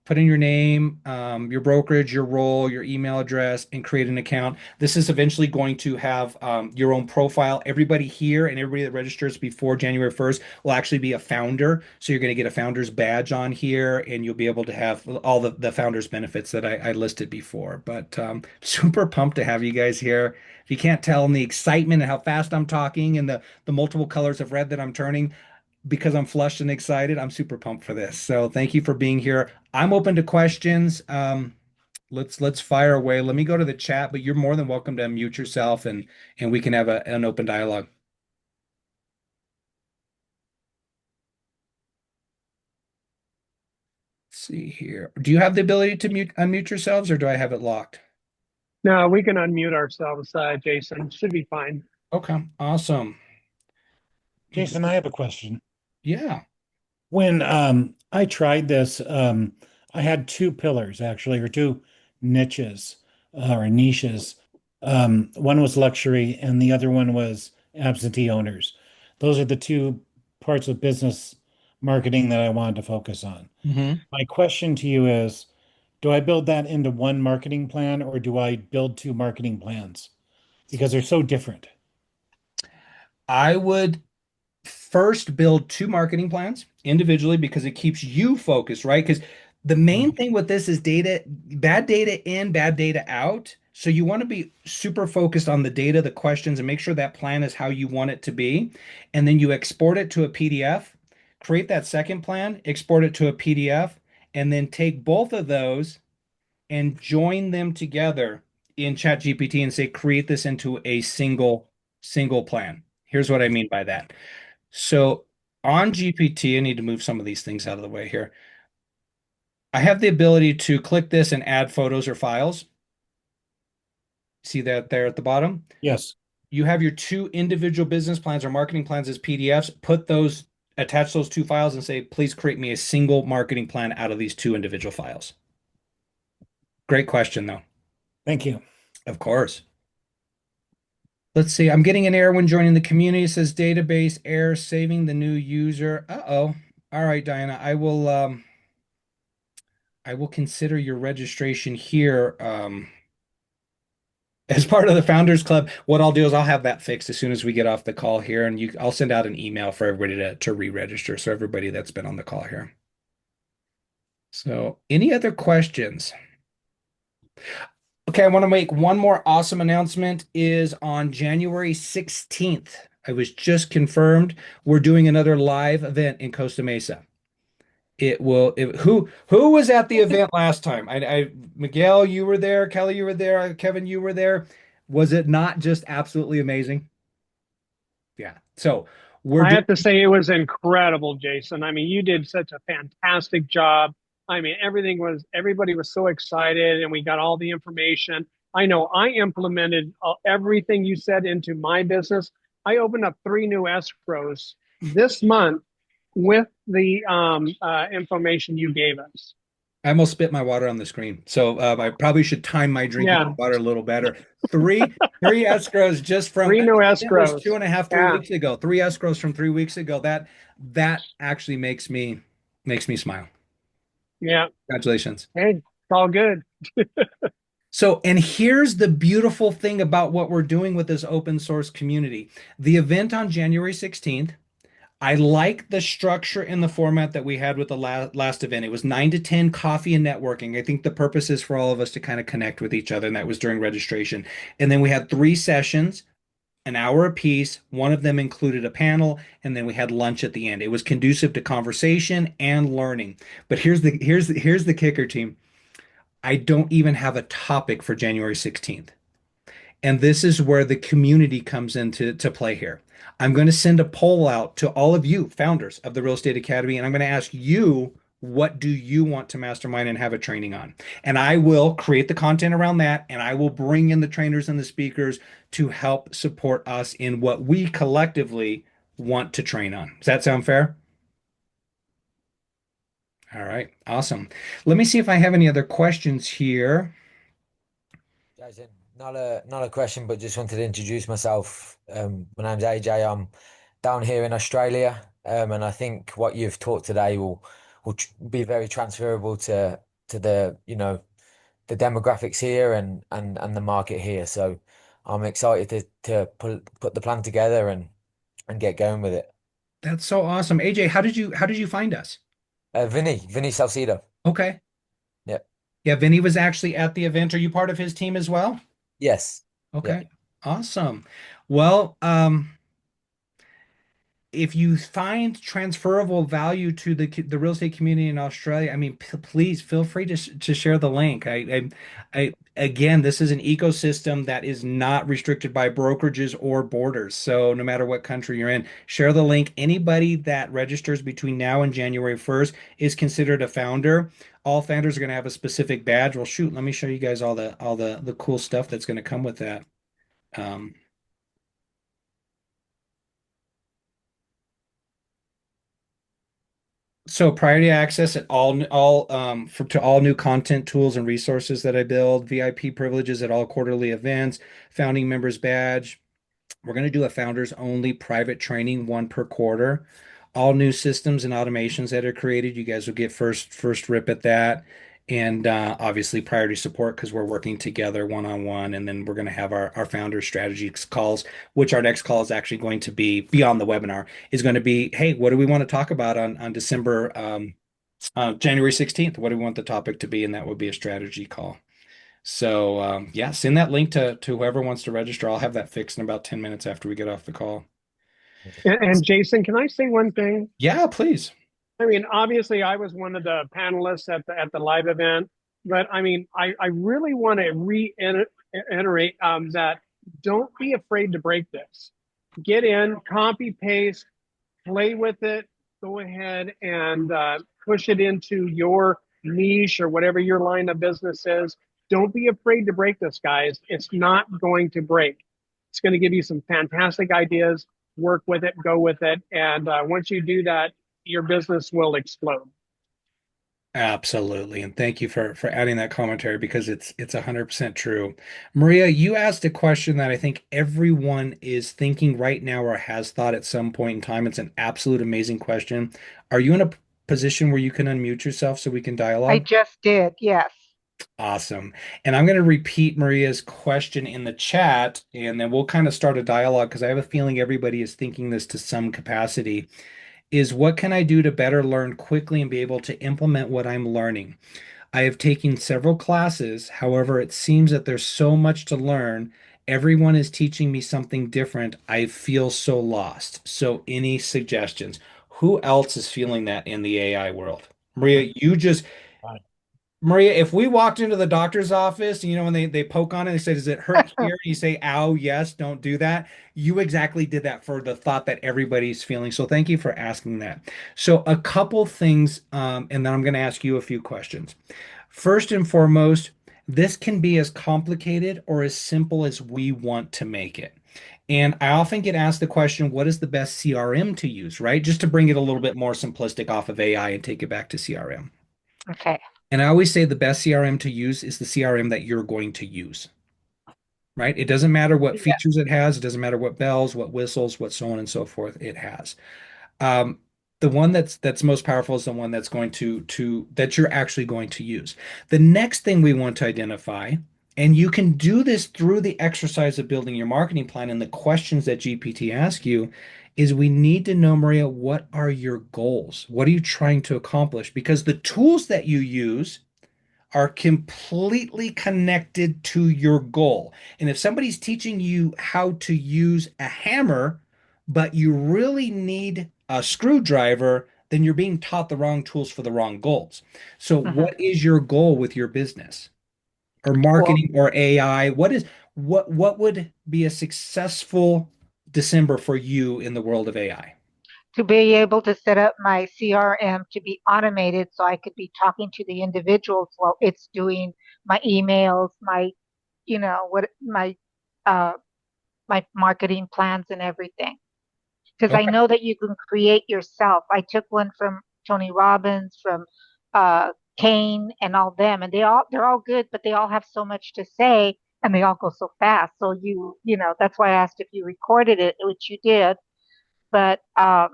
A: put in your name, your brokerage, your role, your email address, and create an account. This is eventually going to have your own profile. Everybody here and everybody that registers before January 1st will actually be a founder. So you're going to get a founder's badge on here, and you'll be able to have all the founder's benefits that I listed before. But super pumped to have you guys here. If you can't tell in the excitement and how fast I'm talking and the multiple colors of red that I'm turning, because I'm flushed and excited. I'm super pumped for this. So thank you for being here. I'm open to questions. Let's fire away. Let me go to the chat, but you're more than welcome to unmute yourself, and we can have an open dialogue. Let's see here. Do you have the ability to unmute yourselves, or do I have it locked?
B: No, we can unmute ourselves, Jason. Should be fine.
A: Okay, awesome.
C: Jason, I have a question.
A: Yeah.
C: When I tried this, I had two pillars actually, or two niches or niches. One was luxury, and the other one was absentee owners. Those are the two parts of business marketing that I wanted to focus on.
A: Hmm.
C: My question to you is, do I build that into one marketing plan, or do I build two marketing plans? Because they're so different.
A: I would first build two marketing plans individually because it keeps you focused, right? Because the main thing with this is data, bad data in, bad data out. So you want to be super focused on the data, the questions, and make sure that plan is how you want it to be. And then you export it to a PDF, create that second plan, export it to a PDF, and then take both of those and join them together in ChatGPT and say, create this into a single plan. Here's what I mean by that. So on GPT, I need to move some of these things out of the way here. I have the ability to click this and add photos or files. See that there at the bottom?
C: Yes.
A: You have your two individual business plans or marketing plans as PDFs. Put those, attach those two files and say, please create me a single marketing plan out of these two individual files. Great question, though.
C: Thank you.
A: Of course. Let's see. I'm getting an error when joining the community. It says database error, saving the new user. Uh-oh. All right, Diana. I will consider your registration here as part of the Founders Club. What I'll do is I'll have that fixed as soon as we get off the call here, and I'll send out an email for everybody to re-register. So everybody that's been on the call here. So any other questions? Okay, I want to make one more awesome announcement is on January 16th. I was just confirmed we're doing another live event in Costa Mesa. Who was at the event last time? Miguel, you were there, Kelly, you were there, Kevin, you were there. Was it not just absolutely amazing? Yeah. So we're
B: I
A: doing
B: have to say it was incredible, Jason. I mean, you did such a fantastic job. I mean, everybody was so excited, and we got all the information. I know I implemented everything you said into my business. I opened up three new escrows this month with the information you gave us.
A: I almost spit my water on the screen. So I probably should time my drinking
B: Yeah,
A: water a little better. Three escrows just from
B: three new
A: it was
B: escrows.
A: 2.5, 3
B: Yeah,
A: weeks ago. Three escrows from 3 weeks ago. That actually makes me smile.
B: yeah.
A: Congratulations.
B: Hey, it's all good.
A: So, and here's the beautiful thing about what we're doing with this open source community. The event on January 16th, I like the structure and the format that we had with the last event. It was 9 to 10 coffee and networking. I think the purpose is for all of us to kind of connect with each other, and that was during registration. And then we had 3 sessions, an hour apiece. One of them included a panel, and then we had lunch at the end. It was conducive to conversation and learning. But here's the kicker, team. I don't even have a topic for January 16th. And this is where the community comes into to play here. I'm going to send a poll out to all of you founders of the Real Estate Academy, and I'm going to ask you, what do you want to mastermind and have a training on? And I will create the content around that, and I will bring in the trainers and the speakers to help support us in what we collectively want to train on. Does that sound fair? All right, awesome. Let me see if I have any other questions here.
D: Jason, not a question, but just wanted to introduce myself. My name's AJ. I'm down here in Australia, and I think what you've taught today will be very transferable to the demographics here and the market here. So I'm excited to put the plan together and get going with it.
A: That's so awesome. AJ, how did you find us?
D: Vinny Salcido.
A: Okay.
D: Yep.
A: Yeah, Vinny was actually at the event. Are you part of his team as well?
D: Yes. Yep.
A: Okay. Awesome. Well, if you find transferable value to the real estate community in Australia, I mean, please feel free to share the link. Again, this is an ecosystem that is not restricted by brokerages or borders. So no matter what country you're in, share the link. Anybody that registers between now and January 1st is considered a founder. All founders are going to have a specific badge. Well, shoot, let me show you guys all the cool stuff that's going to come with that. Um, So priority access at to all new content tools and resources that I build, VIP privileges at all quarterly events, founding members badge. We're going to do a founders only private training, one per quarter. All new systems and automations that are created, you guys will get first rip at that. And obviously priority support because we're working together one on one. And then we're going to have our founder strategy calls, which our next call is actually going to be beyond the webinar, is going to be, hey, what do we want to talk about on December January 16th? What do we want the topic to be? And that would be a strategy call. So yeah, send that link to whoever wants to register. I'll have that fixed in about 10 minutes after we get off the call.
B: And Jason, can I say one thing?
A: Yeah, please.
B: I mean, obviously, I was one of the panelists at the live event, but I mean, I really want to reiterate that don't be afraid to break this. Get in, copy paste, play with it. Go ahead and push it into your niche or whatever your line of business is. Don't be afraid to break this, guys. It's not going to break. It's going to give you some fantastic ideas. Work with it, go with it, and once you do that, your business will explode.
A: Absolutely. And thank you for adding that commentary because it's 100% true. Maria, you asked a question that I think everyone is thinking right now or has thought at some point in time. It's an absolute amazing question. Are you in a position where you can unmute yourself so we can
E: I
A: dialogue?
E: just did, yes.
A: Awesome. And I'm going to repeat Maria's question in the chat, and then we'll kind of start a dialogue because I have a feeling everybody is thinking this to some capacity. Is what can I do to better learn quickly and be able to implement what I'm learning? I have taken several classes. However, it seems that there's so much to learn. Everyone is teaching me something different. I feel so lost. So, any suggestions? Who else is feeling that in the AI world? Maria, Maria, if we walked into the doctor's office, when they poke on it, they say, "Does it hurt here?" You say, "Ow, yes, don't do that." You exactly did that for the thought that everybody's feeling. So thank you for asking that. So a couple things, and then I'm going to ask you a few questions. First and foremost, this can be as complicated or as simple as we want to make it. And I often get asked the question, what is the best CRM to use, right? Just to bring it a little bit more simplistic off of AI and take it back to CRM.
E: Okay.
A: And I always say the best CRM to use is the CRM that you're going to use, right? It doesn't matter what
E: Yeah.
A: features it has, it doesn't matter what bells, what whistles, what so on and so forth it has. Um, the one that's most powerful is the one that's going to that you're actually going to use. The next thing we want to identify, and you can do this through the exercise of building your marketing plan and the questions that GPT asks you, is we need to know, Maria, what are your goals? What are you trying to accomplish? Because the tools that you use are completely connected to your goal. And if somebody's teaching you how to use a hammer, but you really need a screwdriver, then you're being taught the wrong tools for the wrong goals. So,
E: Hmm.
A: what is your goal with your business or
E: Well,
A: marketing or AI? What would be a successful December for you in the world of AI?
E: to be able to set up my CRM to be automated so I could be talking to the individuals while it's doing my emails, my, what uh my marketing plans and everything. Because I
A: Okay.
E: know that you can create yourself. I took one from Tony Robbins, from Kane and all them, and they're all good, but they all have so much to say and they all go so fast. So that's why I asked if you recorded it, which you did. But I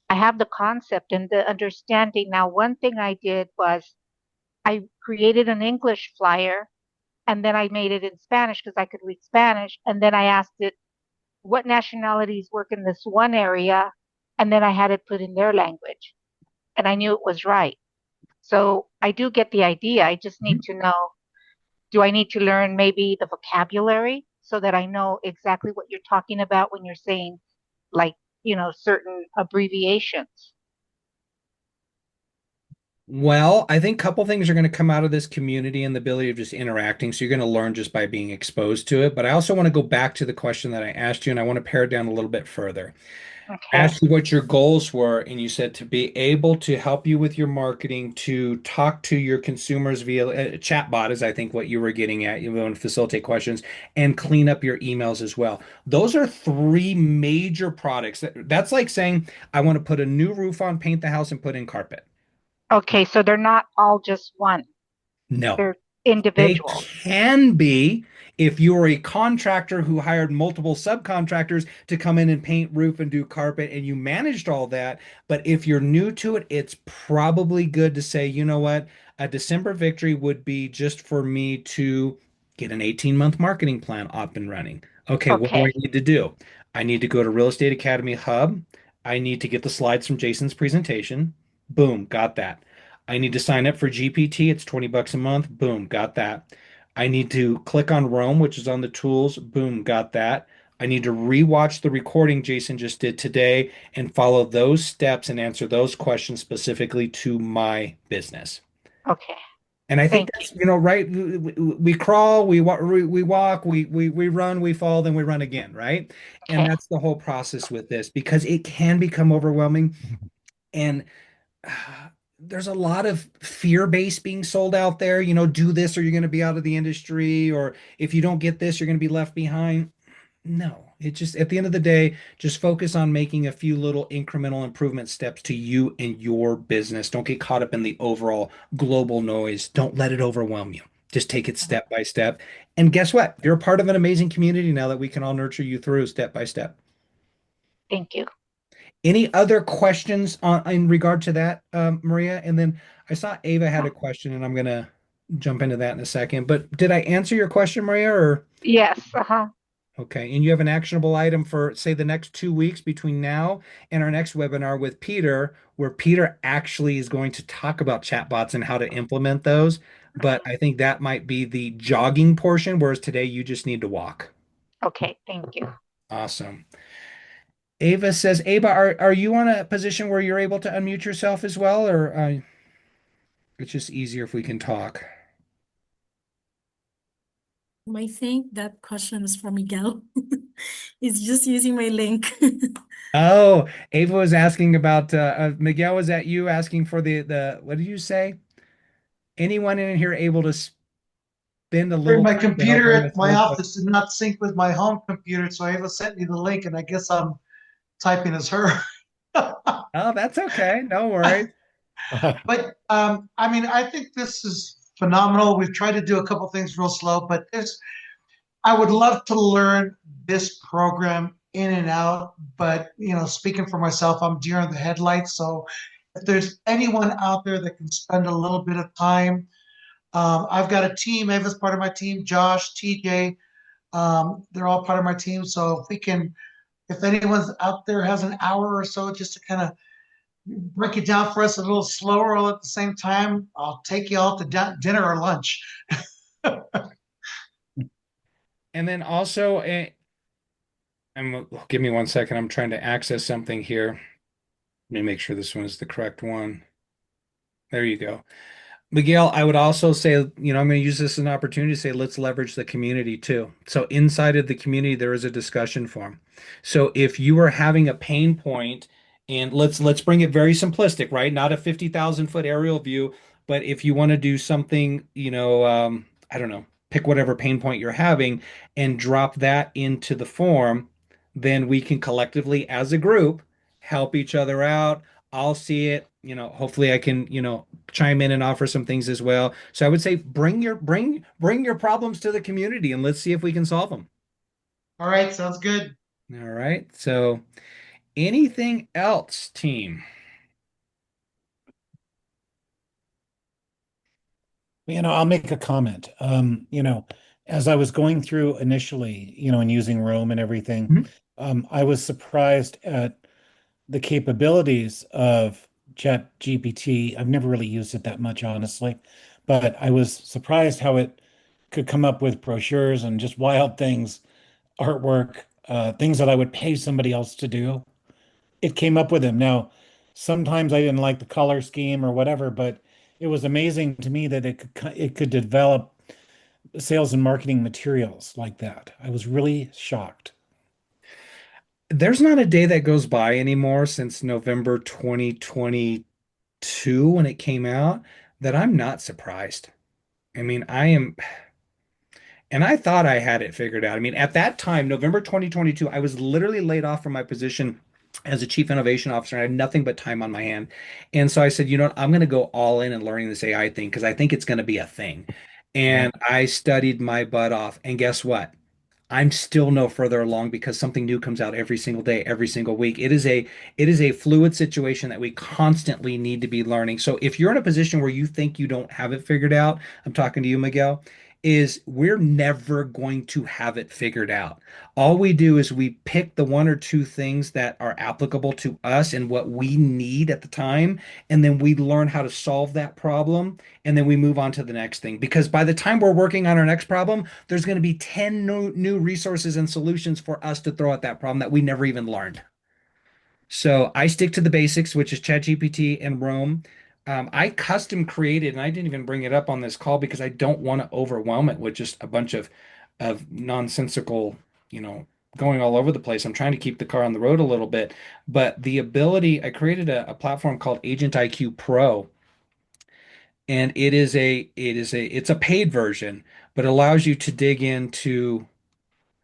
E: have the concept and the understanding. Now, one thing I did was I created an English flyer and then I made it in Spanish because I could read Spanish. And then I asked it what nationalities work in this one area, and then I had it put in their language, and I knew it was right. So I do get the idea. I just need to know, do I need to learn maybe the vocabulary so that I know exactly what you're talking about when you're saying like certain abbreviations.
A: Well, I think a couple things are going to come out of this community and the ability of just interacting. So you're going to learn just by being exposed to it. But I also want to go back to the question that I asked you, and I want to pare it down a little bit further. I
E: Okay.
A: asked you what your goals were, and you said to be able to help you with your marketing, to talk to your consumers via a chatbot, is I think what you were getting at. You want to facilitate questions and clean up your emails as well. Those are three major products. That's like saying, I want to put a new roof on, paint the house, and put in carpet.
E: Okay, so they're not all just one.
A: No.
E: They're
A: They
E: individual.
A: can be if you're a contractor who hired multiple subcontractors to come in and paint roof and do carpet and you managed all that. But if you're new to it, it's probably good to say, you know what, a December victory would be just for me to get an 18-month marketing plan up and running. Okay, what do I
E: Okay.
A: need to do? I need to go to Real Estate Academy Hub. I need to get the slides from Jason's presentation. Boom, got that. I need to sign up for GPT. It's 20 bucks a month. Boom, got that. I need to click on R.O.M.E, which is on the tools. Boom, got that. I need to rewatch the recording Jason just did today and follow those steps and answer those questions specifically to my business.
E: Okay.
A: And I think
E: Thank you.
A: that's, right? We crawl, we walk, we run, we fall, then we run again, right? And
E: Okay.
A: that's the whole process with this because it can become overwhelming. And there's a lot of fear base being sold out there. Do this or you're going to be out of the industry, or if you don't get this, you're going to be left behind. No, it just at the end of the day, just focus on making a few little incremental improvement steps to you and your business. Don't get caught up in the overall global noise. Don't let it overwhelm you. Just take it step by step. And guess what? You're a part of an amazing community now that we can all nurture you through step by step.
E: Thank you.
A: Any other questions in regard to that, Maria? And then I saw Ava had a question, and I'm gonna jump into that in a second. But did I answer your question, Maria? Or
E: Yes. Uh-huh.
A: okay, and you have an actionable item for, say, the next 2 weeks between now and our next webinar with Peter, where Peter actually is going to talk about chatbots and how to implement those. But I think that might be the jogging portion, whereas today you just need to walk.
E: Okay. Thank you.
A: Awesome. Ava says, Ava, are you on a position where you're able to unmute yourself as well, or it's just easier if we can talk?
F: I think that question is from Miguel. He's just using my link.
A: Oh, Ava was asking about Miguel, was that you asking for the what did you say? Anyone in here able to spend a
G: Sorry,
A: little
G: my
A: time to help
G: computer
A: bring
G: at
A: us
G: my
A: through?
G: office did not sync with my home computer, so Ava sent me the link, and I guess I'm typing as her.
A: Oh, that's okay. No worries.
G: But I mean, I think this is phenomenal. We've tried to do a couple things real slow, but I would love to learn this program in and out. But speaking for myself, I'm deer in the headlights. So if there's anyone out there that can spend a little bit of time, I've got a team. Ava's part of my team. Josh, TJ, they're all part of my team. So if anyone's out there has an hour or so just to kind of break it down for us a little slower all at the same time, I'll take you all to dinner or lunch.
A: And then also, give me 1 second. I'm trying to access something here. Let me make sure this one is the correct one. There you go. Miguel, I would also say, I'm going to use this as an opportunity to say, let's leverage the community too. So inside of the community, there is a discussion forum. So if you are having a pain point, and let's bring it very simplistic, right? Not a 50,000-foot aerial view, but if you want to do something, I don't know, pick whatever pain point you're having and drop that into the forum, then we can collectively, as a group, help each other out. I'll see it, hopefully I can, chime in and offer some things as well. So I would say bring your problems to the community and let's see if we can solve them.
G: All right, sounds good.
A: All right. So anything else, team?
C: I'll make a comment. As I was going through initially, and using Rome and everything,
A: Mhm.
C: I was surprised at the capabilities of ChatGPT. I've never really used it that much, honestly, but I was surprised how it could come up with brochures and just wild things, artwork, things that I would pay somebody else to do. it came up with him. Now, sometimes I didn't like the color scheme or whatever, but it was amazing to me that it could develop sales and marketing materials like that. I was really shocked.
A: There's not a day that goes by anymore since November 2022 when it came out that I'm not surprised. I mean, I am, and I thought I had it figured out. I mean, at that time, November 2022, I was literally laid off from my position as a chief innovation officer. And I had nothing but time on my hand. And so I said, you know what, I'm going to go all in and learning this AI thing because I think it's going to be a thing.
C: Yeah.
A: And I studied my butt off. And guess what? I'm still no further along because something new comes out every single day, every single week. It is a fluid situation that we constantly need to be learning. So if you're in a position where you think you don't have it figured out, I'm talking to you, Miguel, is we're never going to have it figured out. All we do is we pick the one or two things that are applicable to us and what we need at the time, and then we learn how to solve that problem, and then we move on to the next thing. Because by the time we're working on our next problem, there's going to be 10 new resources and solutions for us to throw at that problem that we never even learned. So I stick to the basics, which is ChatGPT and R.O.M.E. I custom created, and I didn't even bring it up on this call because I don't want to overwhelm it with just a bunch of nonsensical, you know, going all over the place. I'm trying to keep the car on the road a little bit, but the ability, I created a platform called Agent IQ Pro, and it's a paid version, but allows you to dig into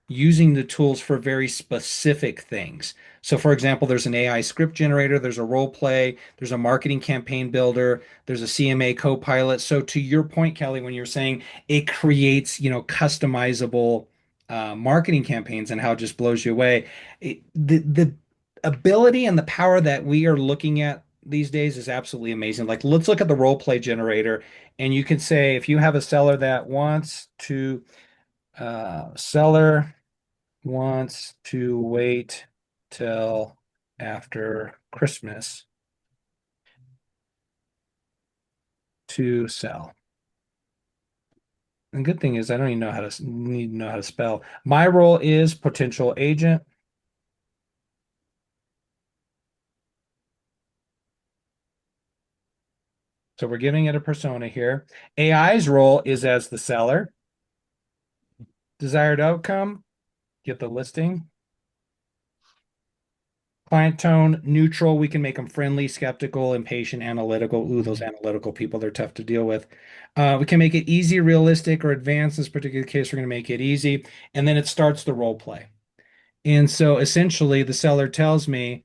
A: using the tools for very specific things. So, for example, there's an AI script generator, there's a role play, there's a marketing campaign builder, there's a CMA co-pilot. So, to your point, Kelly, when you're saying it creates, customizable marketing campaigns and how it just blows you away, the ability and the power that we are looking at these days is absolutely amazing. Like, let's look at the role play generator, and you can say if you have a seller that wants to seller wants to wait till after Christmas to sell. And the good thing is I don't even need to know how to spell. My role is potential agent. So we're giving it a persona here. AI's role is as the seller. Desired outcome, get the listing. Client tone, neutral. We can make them friendly, skeptical, impatient, analytical. Ooh, those analytical people, they're tough to deal with. We can make it easy, realistic, or advanced. In this particular case, we're going to make it easy. And then it starts the role play. And so essentially, the seller tells me,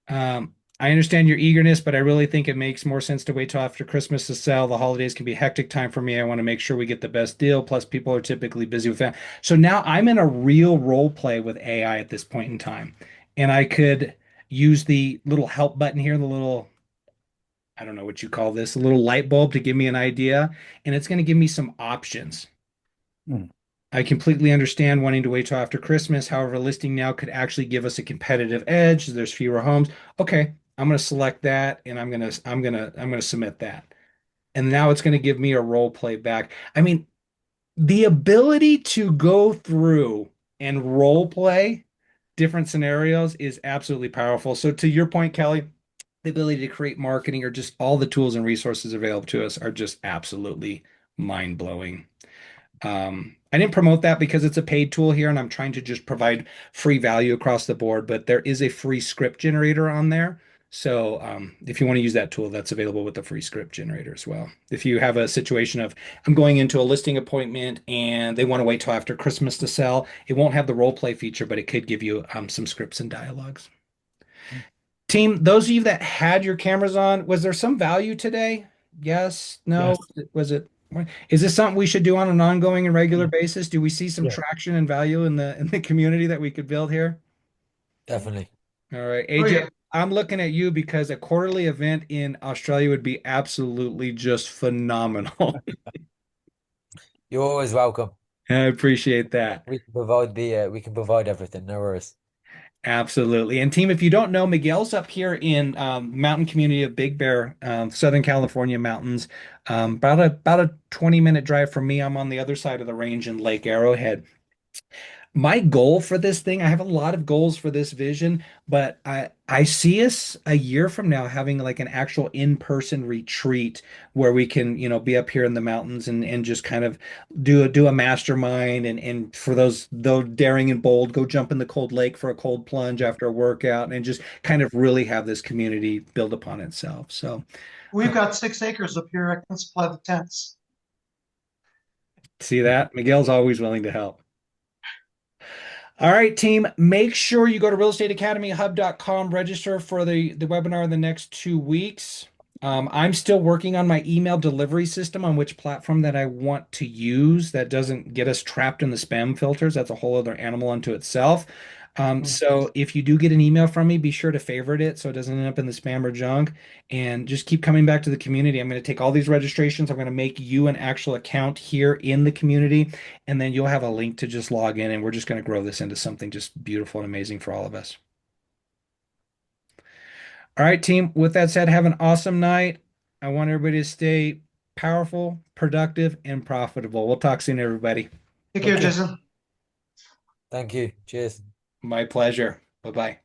A: I understand your eagerness, but I really think it makes more sense to wait till after Christmas to sell. The holidays can be a hectic time for me. I want to make sure we get the best deal. Plus, people are typically busy with that. So now I'm in a real role play with AI at this point in time. And I could use the little help button here, the little, I don't know what you call this, a little light bulb to give me an idea. And it's going to give me some options.
C: Mm.
A: I completely understand wanting to wait till after Christmas. However, listing now could actually give us a competitive edge. There's fewer homes. Okay, I'm going to select that and I'm going to submit that. And now it's going to give me a role play back. I mean, the ability to go through and role play different scenarios is absolutely powerful. So to your point, Kelly, the ability to create marketing or just all the tools and resources available to us are just absolutely mind-blowing. I didn't promote that because it's a paid tool here and I'm trying to just provide free value across the board, but there is a free script generator on there. So if you want to use that tool, that's available with the free script generator as well. If you have a situation of I'm going into a listing appointment and they want to wait till after Christmas to sell, it won't have the role play feature, but it could give you some scripts and dialogues. Team, those of you that had your cameras on, was there some value today? Yes, no,
C: Yes.
A: was it? Is this something we should do on an ongoing and regular
C: Mm.
A: basis? Do we see some
C: Yeah.
A: traction and value in the community that we could build here?
D: Definitely.
A: All right,
G: Oh
A: AJ,
G: yeah.
A: I'm looking at you because a quarterly event in Australia would be absolutely just phenomenal.
D: You're always welcome.
A: I appreciate that.
D: We can provide everything. No worries.
A: Absolutely. And team, if you don't know, Miguel's up here in mountain community of Big Bear, Southern California mountains. About a 20-minute drive from me. I'm on the other side of the range in Lake Arrowhead. My goal for this thing, I have a lot of goals for this vision, but I see us a year from now having like an actual in-person retreat where we can, be up here in the mountains and just kind of do a mastermind and for those though daring and bold, go jump in the cold lake for a cold plunge after a workout and just kind of really have this community build upon itself. So
G: We've got 6 acres up here. I can supply the tents.
A: see that? Miguel's always willing to help. All right, team, make sure you go to realestateacademyhub.com, register for the webinar in the next 2 weeks. I'm still working on my email delivery system on which platform that I want to use that doesn't get us trapped in the spam filters. That's a whole other animal unto itself. So if you do get an email from me, be sure to favorite it so it doesn't end up in the spam or junk. And just keep coming back to the community. I'm going to take all these registrations. I'm going to make you an actual account here in the community, and then you'll have a link to just log in, and we're just going to grow this into something just beautiful and amazing for all of us. All right, team. With that said, have an awesome night. I want everybody to stay powerful, productive, and profitable. We'll talk soon, everybody.
G: Take care,
D: Thank you.
G: Jason.
D: Thank you. Cheers.
A: My pleasure. Bye bye.